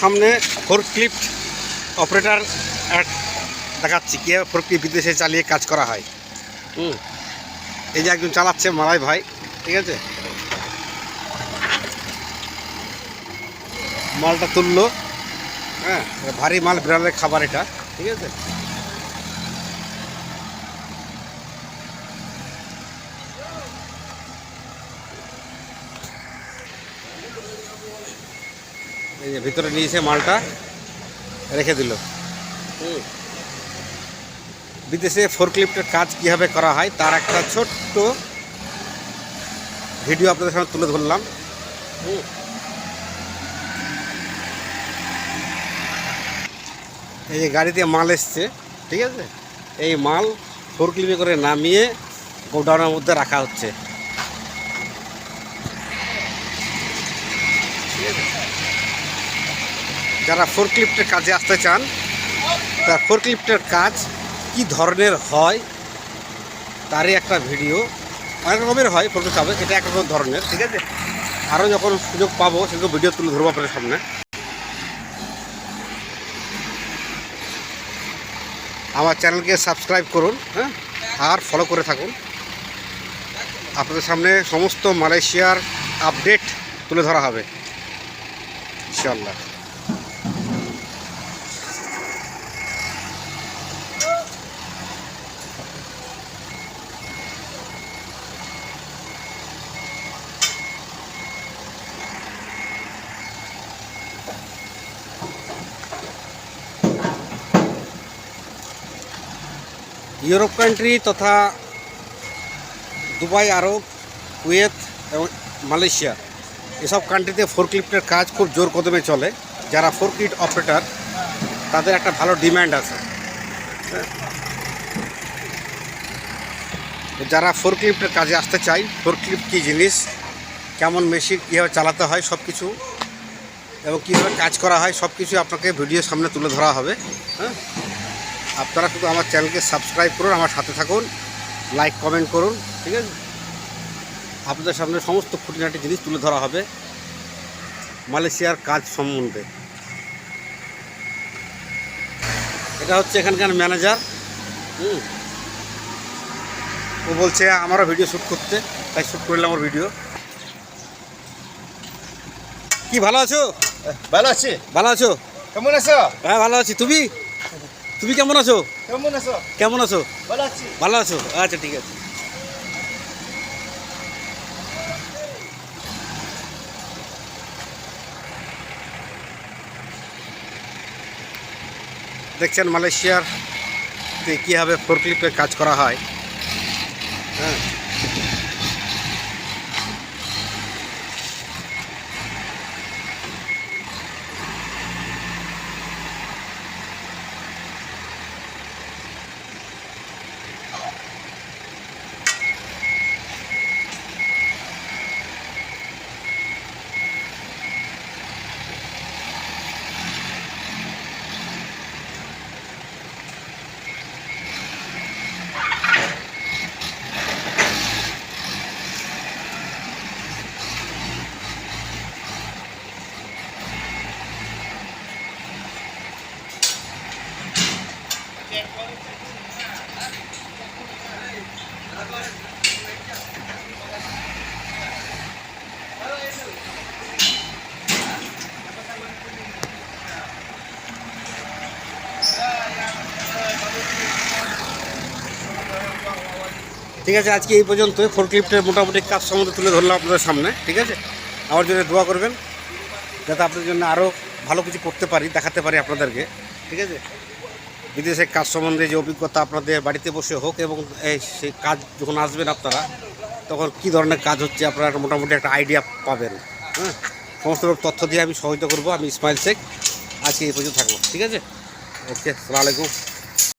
সামনে ফোরক্লিফট অপারেটর দেখাচ্ছি কীভাবে ফোরক্লিফট বিদেশে চালিয়ে কাজ করা হয়। এই যে একজন চালাচ্ছে মালাই ভাই, ঠিক আছে, মালটা তুললো। হ্যাঁ, ভারী মাল, বিড়ালের খাবার এটা, ঠিক আছে। এই যে ভিতরে নিয়েছে মালটা রেখে দিল। বিদেশে ফোরক্লিফটের কাজ কীভাবে করা হয় তার একটা ছোট্ট ভিডিও আপনাদের সামনে তুলে ধরলাম। এই যে গাড়িতে মাল এসছে, ঠিক আছে, এই মাল ফোরক্লিফে করে নামিয়ে গোডাউনের মধ্যে রাখা হচ্ছে। যারা ফোরক্লিফটের কাজে আসতে চান, তার ফোরক্লিফটের কাজ কি ধরনের হয় তারই একটা ভিডিও, অনেক রকমের হয় ফোরক্লিফট হবে, এটা এক রকম ধরনের, ঠিক আছে। আরও যখন সুযোগ পাবো সেগুলো ভিডিও তুলে ধরবো আপনাদের সামনে। আমার চ্যানেলকে সাবস্ক্রাইব করুন, হ্যাঁ, আর ফলো করে থাকুন। আপনাদের সামনে সমস্ত মালয়েশিয়ার আপডেট তুলে ধরা হবে ইনশাআল্লাহ। ইউরোপ কান্ট্রি তথা দুবাই, আরব, কুয়েত এবং মালয়েশিয়া এসব কান্ট্রিতে ফোরক্লিফটের কাজ খুব জোর কদমে চলে। যারা ফোরক্লিফট অপারেটর তাদের একটা ভালো ডিম্যান্ড আছে। যারা ফোরক্লিফটের কাজে আসতে চায়, ফোরক্লিফট কী জিনিস, কেমন মেশিন, কীভাবে চালাতে হয় সব কিছু, এবং কীভাবে কাজ করা হয় সব কিছু আপনাকে ভিডিওর সামনে তুলে ধরা হবে। হ্যাঁ, আপনারা শুধু আমার চ্যানেলকে সাবস্ক্রাইব করুন, আমার সাথে থাকুন, লাইক কমেন্ট করুন, ঠিক আছে। আপনাদের সামনে সমস্ত খুঁটিনাটি জিনিস তুলে ধরা হবে মালয়েশিয়ার কাজ সম্বন্ধে। এটা হচ্ছে এখানকার ম্যানেজার। ও বলছে আমারও ভিডিও শ্যুট করতে, তাই শ্যুট করলাম আমার ভিডিও। কি ভালো আছো? ভালো আছি। ভালো আছো? কেমন আছো? হ্যাঁ ভালো আছি। তুমি তুমি কেমন আছো? কেমন আছো? কেমন আছো? ভালো আছি। ভালো আছো? আচ্ছা, ঠিক আছে। দেখছেন মালয়েশিয়ার কীভাবে ফোরক্লিফটে কাজ করা হয়। হ্যাঁ, ঠিক আছে, আজকে এই পর্যন্ত ফোরক্লিফটের মোটামুটি কাজ সম্বন্ধে তুলে ধরলাম আপনাদের সামনে, ঠিক আছে। আমার জন্য দোয়া করবেন যাতে আপনাদের জন্য আরও ভালো কিছু করতে পারি, দেখাতে পারি আপনাদেরকে, ঠিক আছে। বিদেশের কাজ সম্বন্ধে যে অভিজ্ঞতা আপনাদের বাড়িতে বসে হোক, এবং সেই কাজ যখন আসবেন আপনারা তখন কী ধরনের কাজ হচ্ছে আপনারা মোটামুটি একটা আইডিয়া পাবেন। হ্যাঁ, সমস্ত তথ্য দিয়ে আমি সহযোগিতা করবো। আমি ইসমাইল শেখ, আজকে এই পর্যন্ত থাকবো, ঠিক আছে। ওকে, আসসালামু আলাইকুম।